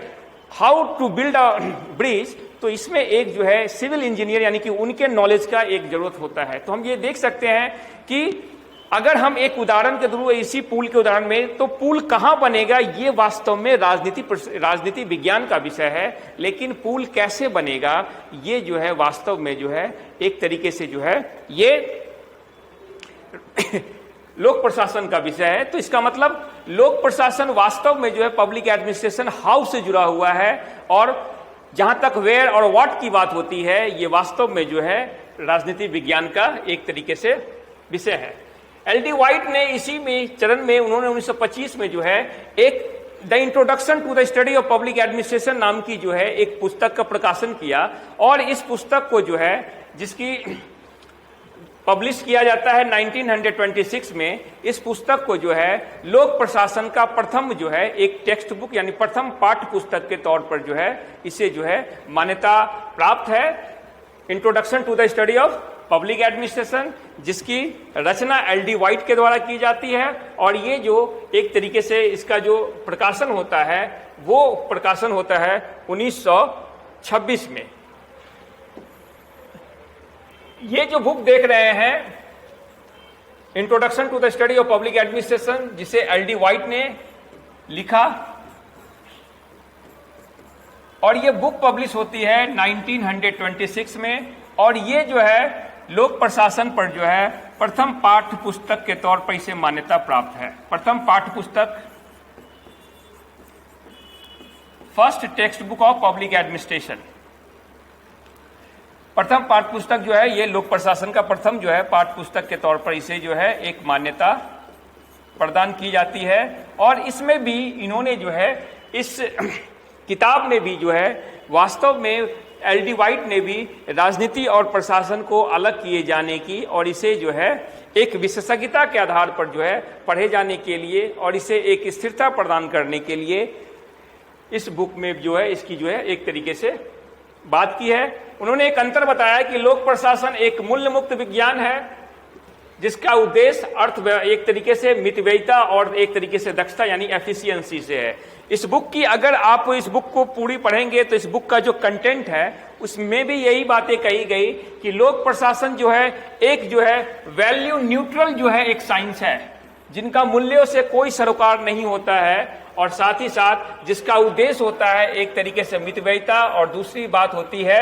how to build a bridge, तो इसमें एक जो है सिविल इंजीनियर यानी कि उनके नॉलेज का एक जरूरत होता है। तो हम ये देख सकते हैं कि अगर हम एक उदाहरण के थ्रू इसी पुल के उदाहरण में, तो पुल कहां बनेगा ये वास्तव में राजनीति विज्ञान का विषय है। लेकिन पुल कैसे बनेगा ये जो है वास्तव में जो है एक तरीके से जो है ये लोक प्रशासन का विषय है। तो इसका मतलब लोक प्रशासन वास्तव में जो है पब्लिक एडमिनिस्ट्रेशन हाउस से जुड़ा हुआ है। और जहां तक वेयर और व्हाट की बात होती है, ये वास्तव में जो है राजनीति विज्ञान का एक तरीके से विषय है। एल.डी. व्हाइट ने इसी में चरण में उन्होंने 1925 में जो है एक the introduction to the study of public administration नाम की जो है एक पुस्तक का प्रकाशन किया। और इस पुस्तक को जो है जिसकी पब्लिश किया जाता है 1926 में, इस पुस्तक को जो है लोक प्रशासन का प्रथम जो है एक टेक्स्ट बुक यानी प्रथम पाठ्य पुस्तक के तौर पर जो है इसे जो है मान्यता प्राप्त है। Introduction to the study of public administration, जिसकी रचना एल.डी. व्हाइट के द्वारा की जाती है। और ये जो एक तरीके से इसका जो प्रकाशन होता है वो प्रकाशन होता है 1926 में। ये जो बुक देख रहे हैं introduction to the study of public administration, जिसे एल.डी. व्हाइट ने लिखा, और ये बुक पब्लिश होती है 1926 में। और ये जो है लोक प्रशासन पर जो है प्रथम पाठ्य पुस्तक के तौर पर इसे मान्यता प्राप्त है। प्रथम पाठ्य पुस्तक, first text book of public administration, प्रथम पाठ्य पुस्तक जो है ये लोक प्रशासन का प्रथम जो है पाठ्य पुस्तक के तौर पर इसे जो है एक मान्यता प्रदान की जाती है। और इसमें भी इन्होंने जो है इस किताब में भी जो है वास्तव में एल.डी. व्हाइट ने भी राजनीति और प्रशासन को अलग किए जाने की और इसे जो है एक विशेषज्ञता के आधार पर जो है पढ़े जाने के लिए और इसे एक स्थिरता प्रदान करने के लिए इस बुक में जो है इसकी जो है एक तरीके से बात की है। उन्होंने एक अंतर बताया कि लोक प्रशासन एक मूल्य मुक्त विज्ञान है जिसका उद्देश्य अर्थ एक तरीके से मितव्ययिता और एक तरीके से दक्षता यानी एफिशिएंसी से है। इस बुक की अगर आप इस बुक को पूरी पढ़ेंगे तो इस बुक का जो कंटेंट है उसमें भी यही बातें कही गई कि लोक प्रशासन जो है एक जो है वैल्यू न्यूट्रल जो है एक साइंस है जिनका मूल्यों से कोई सरोकार नहीं होता है और साथ ही साथ जिसका उद्देश्य होता है एक तरीके से मितव्ययिता और दूसरी बात होती है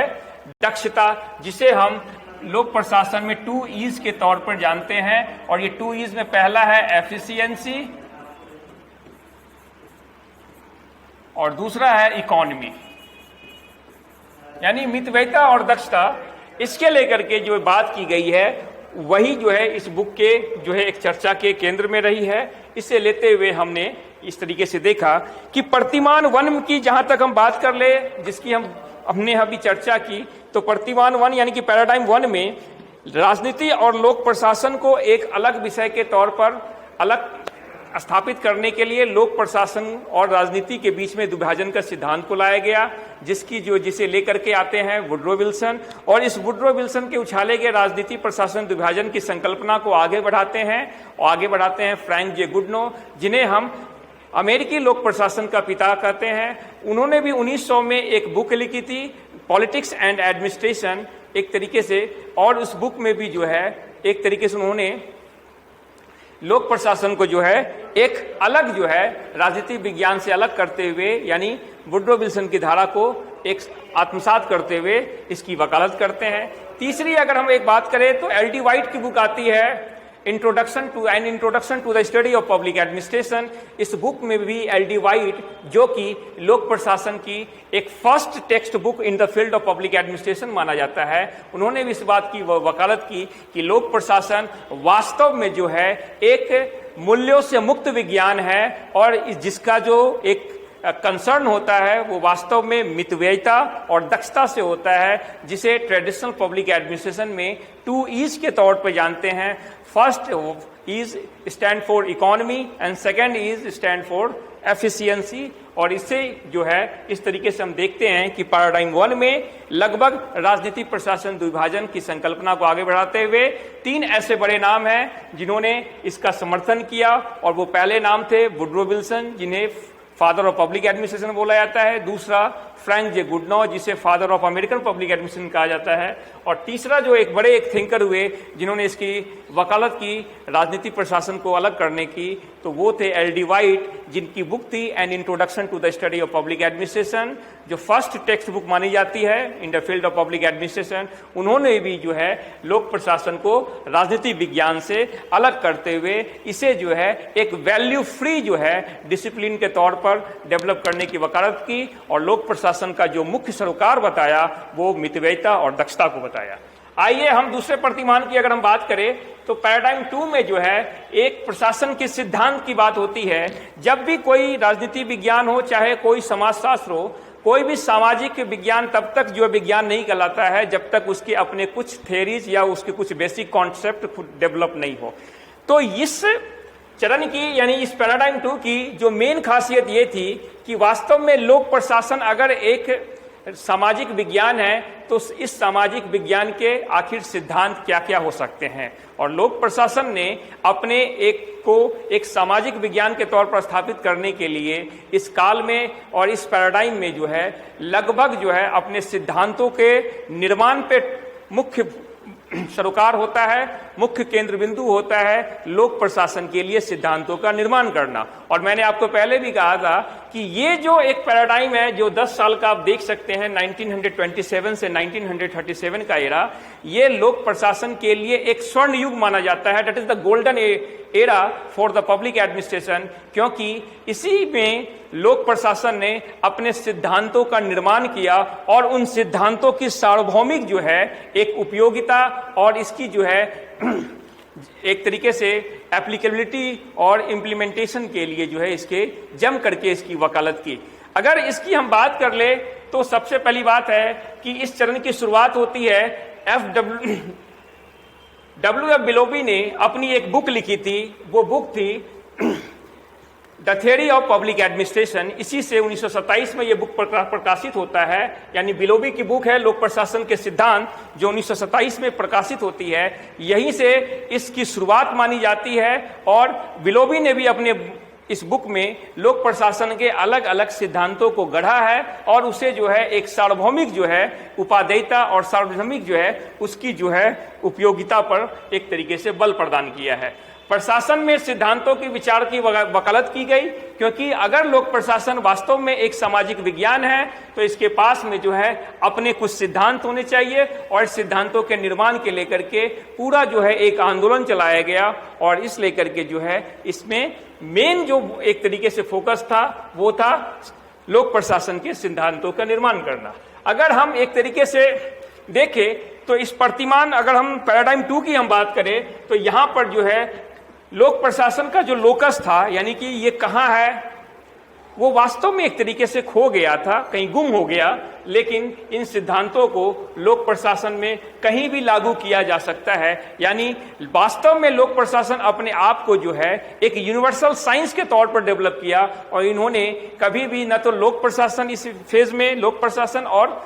दक्षता, जिसे हम लोक प्रशासन में 2 E's के तौर पर जानते हैं, और ये 2 E's में पहला है एफिशिएंसी और दूसरा है इकोनॉमी, यानी मितव्ययिता और दक्षता। इसके लेकर के जो बात की गई है वही जो है इस बुक के जो है एक चर्चा के केंद्र में रही है। इसे लेते हुए हमने इस तरीके से देखा कि प्रतिमान वन की जहां तक हम बात कर ले, जिसकी हमने अभी चर्चा की, तो प्रतिमान वन यानी कि पैराडाइम वन में राजनीति और लोक प्रशासन को एक अलग विषय के तौर पर अलग स्थापित करने के लिए लोक प्रशासन और राजनीति के बीच में विभाजन का सिद्धांत को लाया गया, जिसे लेकर के आते हैं वुड्रो विल्सन, और इस वुड्रो विल्सन के उछाले गए राजनीति प्रशासन विभाजन की संकल्पना को आगे बढ़ाते हैं फ्रैंक जे गुडनो, जिन्हें हम अमेरिकी लोक प्रशासन का पिता कहते हैं। उन्होंने भी 1900 में एक बुक लिखी थी, पॉलिटिक्स एंड एडमिनिस्ट्रेशन, एक तरीके से, और उस बुक में भी जो है एक तरीके से उन्होंने लोक प्रशासन को जो है एक अलग जो है राजनीतिक विज्ञान से अलग करते हुए, यानी वुड्रो विल्सन की धारा को एक आत्मसात करते हुए इसकी वकालत करते हैं। तीसरी अगर हम एक बात करें तो एल डी वाइट की बुक आती है introduction to the study of public administration. इस बुक में भी एल डी वाइट, जो कि लोक प्रशासन की एक first text book in the field of public administration माना जाता है, उन्होंने भी इस बात की वकालत की कि लोक प्रशासन वास्तव में जो है एक मूल्यों से मुक्त विज्ञान है, और जिसका जो एक कंसर्न होता है वो वास्तव में मितव्ययिता और दक्षता से होता है, जिसे ट्रेडिशनल पब्लिक एडमिनिस्ट्रेशन में 2 E's के तौर पर जानते हैं। First is stand for economy and second is stand for efficiency. और इससे जो है इस तरीके से हम देखते हैं कि पैराडाइम वन में लगभग राजनीतिक प्रशासन विभाजन की संकल्पना को आगे बढ़ाते हुए 3 ऐसे बड़े नाम हैं जिन्होंने इसका समर्थन किया, और वो पहले नाम थे वुड्रो विल्सन, जिन्हें फादर ऑफ पब्लिक एडमिनिस्ट्रेशन बोला जाता है, दूसरा फ्रैंक जे गुडनो, जिसे father of American public administration कहा जाता है, और तीसरा जो एक बड़े एक थिंकर हुए जिन्होंने इसकी वकालत की राजनीतिक प्रशासन को अलग करने की, तो वो थे एल डी वाइट, जिनकी बुक थी an introduction to the study of public administration, जो फर्स्ट टेक्स्ट बुक मानी जाती है in the field of public administration. उन्होंने भी जो है लोक प्रशासन को राजनीतिक विज्ञान से अलग करते हुए इसे जो है एक वैल्यू फ्री जो है डिसिप्लिन के तौर पर डेवलप करने की वकालत की, और लोक प्रशासन का जो मुख्य सरोकार बताया वो मितव्ययिता और दक्षता को बताया। आइए हम दूसरे प्रतिमान की अगर हम बात करें तो पैराडाइम 2 में जो है एक प्रशासन के सिद्धांत की बात होती है। जब भी कोई राजनीति विज्ञान हो, चाहे कोई समाजशास्त्र हो, कोई भी सामाजिक विज्ञान तब तक जो विज्ञान नहीं कहलाता है जब तक उसके अपने कुछ थ्योरीज या उसके कुछ बेसिक कॉन्सेप्ट खुद डेवलप नहीं हो। तो इस चरण की यानी इस पैराडाइम 2 की जो मेन खासियत ये थी कि वास्तव में लोक प्रशासन अगर एक सामाजिक विज्ञान है तो इस सामाजिक विज्ञान के आखिर सिद्धांत क्या क्या हो सकते हैं, और लोक प्रशासन ने अपने एक सामाजिक विज्ञान के तौर पर स्थापित करने के लिए इस काल में और इस पैराडाइम में जो है लगभग जो है अपने सिद्धांतों के निर्माण पे मुख्य सरोकार होता है, मुख्य केंद्र बिंदु होता है लोक प्रशासन के लिए सिद्धांतों का निर्माण करना। और मैंने आपको पहले भी कहा था कि ये जो एक पैराडाइम है जो 10 साल का आप देख सकते हैं 1927 से 1937 का एरा, ये लोक प्रशासन के लिए एक स्वर्ण युग माना जाता है। That is the golden era for the public administration, क्योंकि इसी में लोक प्रशासन ने अपने सिद्धांतों का निर्माण किया और उन सिद्धांतों की सार्वभौमिक जो है एक उपयोगिता और इसकी जो है एक तरीके से एप्लीकेबिलिटी और इम्प्लीमेंटेशन के लिए जो है इसके जम करके इसकी वकालत की। अगर इसकी हम बात कर ले तो सबसे पहली बात है कि इस चरण की शुरुआत होती है W.F. बिलोबी ने अपनी एक बुक लिखी थी, वो बुक थी the theory of public administration. इसी से 1927 में ये बुक प्रकाशित होता है, यानी बिलोबी की बुक है लोक प्रशासन के सिद्धांत, जो 1927 में प्रकाशित होती है। यहीं से इसकी शुरुआत मानी जाती है, और बिलोबी ने भी अपने इस बुक में लोक प्रशासन के अलग अलग सिद्धांतों को गढ़ा है और उसे जो है एक सार्वभौमिक जो है उपादेयता और सार्वभौमिक जो है उसकी जो है उपयोगिता पर एक तरीके से बल प्रदान किया है। प्रशासन में सिद्धांतों की विचार की वकालत की गई, क्योंकि अगर लोक प्रशासन वास्तव में एक सामाजिक विज्ञान है तो इसके पास में जो है अपने कुछ सिद्धांत होने चाहिए, और सिद्धांतों के निर्माण के लेकर के पूरा जो है एक आंदोलन चलाया गया, और इस लेकर के जो है इसमें मेन जो एक तरीके से फोकस था वो था लोक प्रशासन के सिद्धांतों का निर्माण करना। अगर हम एक तरीके से देखें तो इस प्रतिमान, अगर हम पैराडाइम 2 की हम बात करें तो यहां पर जो है लोक प्रशासन का जो लोकस था, यानी कि ये कहाँ है, वो वास्तव में एक तरीके से खो गया था, कहीं गुम हो गया। लेकिन इन सिद्धांतों को लोक प्रशासन में कहीं भी लागू किया जा सकता है, यानी वास्तव में लोक प्रशासन अपने आप को जो है एक यूनिवर्सल साइंस के तौर पर डेवलप किया, और इन्होंने कभी भी न तो लोक प्रशासन इस फेज में लोक प्रशासन और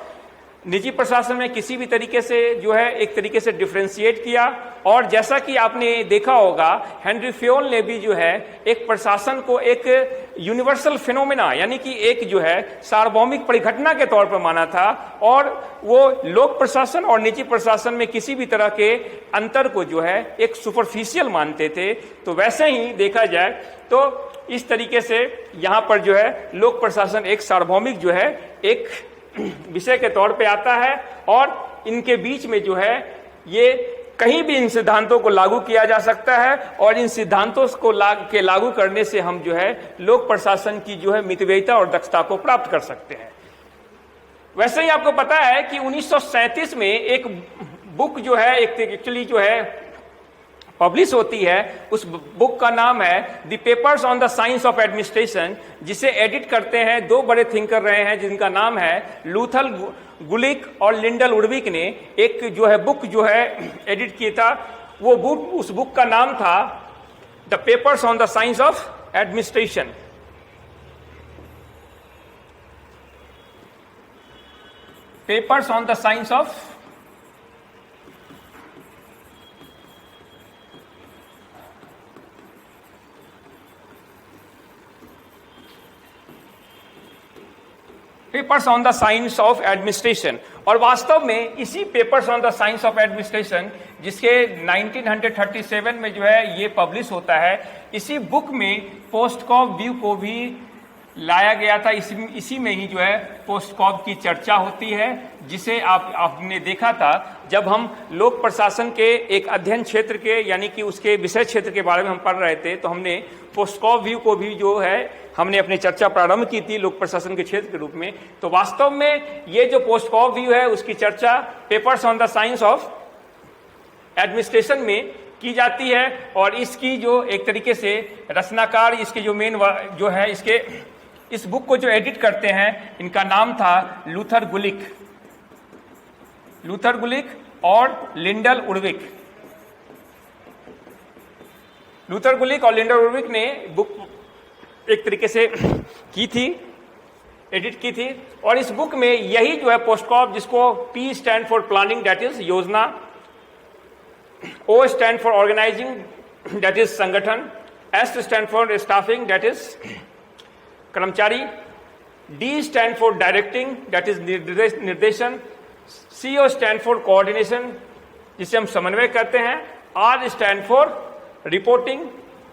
निजी प्रशासन में किसी भी तरीके से जो है एक तरीके से डिफ्रेंशिएट किया। और जैसा कि आपने देखा होगा, हेनरी फ्योल ने भी जो है एक प्रशासन को एक यूनिवर्सल फिनोमेना, यानी कि एक जो है सार्वभौमिक परिघटना के तौर पर माना था, और वो लोक प्रशासन और निजी प्रशासन में किसी भी तरह के अंतर को जो है एक सुपरफिशियल मानते थे। तो वैसे ही देखा जाए तो इस तरीके से यहाँ पर जो है लोक प्रशासन एक सार्वभौमिक जो है एक विषय के तौर पे आता है, और इनके बीच में जो है ये कहीं भी इन सिद्धांतों को लागू किया जा सकता है, और इन सिद्धांतों को लागू करने से हम जो है लोक प्रशासन की जो है मितव्ययिता और दक्षता को प्राप्त कर सकते हैं। वैसे ही आपको पता है कि 1937 में एक बुक जो है एक एक्चुअली जो है पब्लिश होती है, उस बुक का नाम है the papers on the science of administration, जिसे एडिट करते हैं दो बड़े थिंकर रहे हैं जिनका नाम है लूथर गुलिक और लिंडल उडविक ने एक जो है बुक जो है एडिट किया था। वो बुक, उस बुक का नाम था the papers on the science of administration. Papers on the science of papers on the science of administration. और वास्तव में इसी papers on the science of administration, जिसके 1937 में जो है ये पब्लिश होता है, इसी बुक में पोस्टकॉब व्यू को भी लाया गया था। इसी में ही जो है पोस्टकॉब की चर्चा होती है, जिसे आपने देखा था जब हम लोक प्रशासन के एक अध्ययन क्षेत्र के, यानी कि उसके विषय क्षेत्र के बारे में हम पढ़ रहे थे, तो हमने पोस्टकॉब व्यू को भी जो है हमने अपनी चर्चा प्रारंभ की थी लोक प्रशासन के क्षेत्र के रूप में। तो वास्तव में ये जो पोस्टकॉब व्यू है उसकी चर्चा papers on the science of administration में की जाती है, और इसकी जो एक तरीके से रचनाकार, इसके जो मेन जो है इस बुक को जो एडिट करते हैं, इनका नाम था लूथर गुलिक और लिंडल उडविक। लूथर गुलिक और लिंडल उडविक ने बुक एक तरीके से की थी, एडिट की थी, और इस बुक में यही जो है पोस्टकॉब, जिसको P stand for planning, that is योजना, O stand for organising, that is संगठन, S stand for staffing, that is कर्मचारी, D stand for directing, that is निर्देशन, CO स्टैंड फॉर कोऑर्डिनेशन, जिसे हम समन्वय करते हैं, R स्टैंड फॉर रिपोर्टिंग,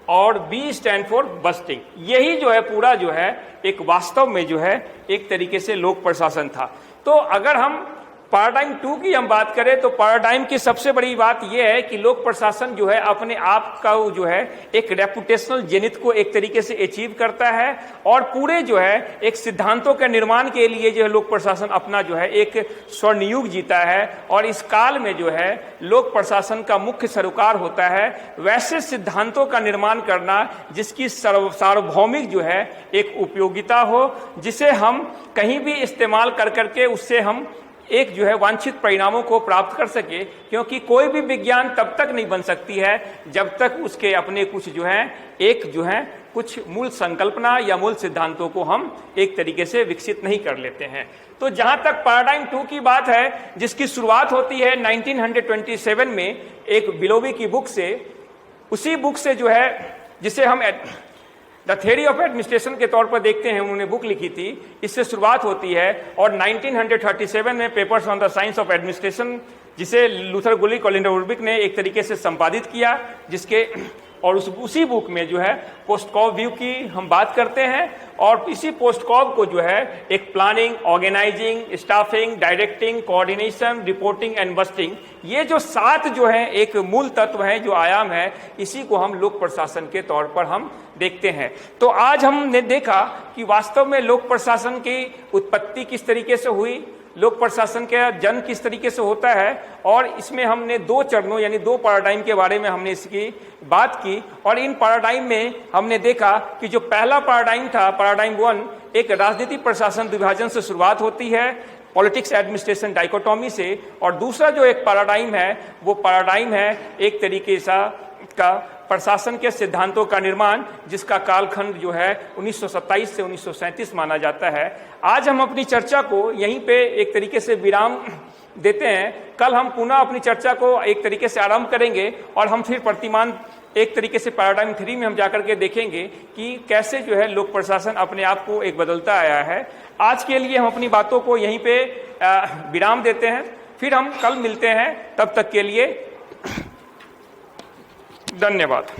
और B स्टैंड फॉर बस्टिंग। यही जो है पूरा जो है एक वास्तव में जो है एक तरीके से लोक प्रशासन था। तो अगर हम पैराडाइम 2 की हम बात करें तो पैराडाइम की सबसे बड़ी बात यह है कि लोक प्रशासन जो है अपने आप का जो है एक रेपुटेशनल जेनिथ को एक तरीके से अचीव करता है, और पूरे जो है एक सिद्धांतों के निर्माण के लिए जो है लोक प्रशासन अपना जो है एक स्वर्ण युग जीता है। और इस काल में जो है लोक प्रशासन का मुख्य सरोकार होता है वैसे सिद्धांतों का निर्माण करना जिसकी सार्वभौमिक जो है एक उपयोगिता हो, जिसे हम कहीं भी इस्तेमाल कर करके उससे हम एक जो है वांछित परिणामों को प्राप्त कर सके। क्योंकि कोई भी विज्ञान तब तक नहीं बन सकती है जब तक उसके अपने कुछ जो है एक जो है कुछ मूल संकल्पना या मूल सिद्धांतों को हम एक तरीके से विकसित नहीं कर लेते हैं। तो जहां तक पैराडाइम 2 की बात है, जिसकी शुरुआत होती है 1927 में एक बिलोवी की बुक से, उसी बुक से जो है जिसे हम द थ्योरी ऑफ एडमिनिस्ट्रेशन के तौर पर देखते हैं, उन्होंने बुक लिखी थी, इससे शुरुआत होती है। और 1937 में papers on the science of administration, जिसे लूथर गुलिक और लिंडल उडविक ने एक तरीके से संपादित किया, जिसके और उसी बुक में जो है पोस्टकॉव व्यू की हम बात करते हैं और इसी पोस्टकॉव को जो है एक planning, organising, staffing, directing, coordination, reporting and budgeting, ये जो 7 जो है एक मूल तत्व है, जो आयाम है, इसी को हम लोक प्रशासन के तौर पर हम देखते हैं। तो आज हमने देखा कि वास्तव में लोक प्रशासन की उत्पत्ति किस तरीके से हुई, लोक प्रशासन का जन्म किस तरीके से होता है, और इसमें हमने 2 चरणों यानी 2 पैराडाइम के बारे में हमने इसकी बात की। और इन पैराडाइम में हमने देखा कि जो पहला पैराडाइम था, पैराडाइम 1, एक राजनीतिक प्रशासन विभाजन से शुरुआत होती है, पॉलिटिक्स एडमिनिस्ट्रेशन डाइकोटॉमी से, और दूसरा जो एक पैराडाइम है वो पैराडाइम है एक तरीके का प्रशासन के सिद्धांतों का निर्माण, जिसका कालखंड जो है 1927 से 1937 माना जाता है। आज हम अपनी चर्चा को यहीं पे एक तरीके से विराम देते हैं। कल हम पुनः अपनी चर्चा को एक तरीके से आरंभ करेंगे और हम फिर प्रतिमान एक तरीके से पैराडाइम 3 में हम जाकर के देखेंगे कि कैसे जो है लोक प्रशासन अपने आप को एक बदलता आया है। आज के लिए हम अपनी बातों को यहीं पे विराम देते हैं, फिर हम कल मिलते हैं। तब तक के लिए धन्यवाद।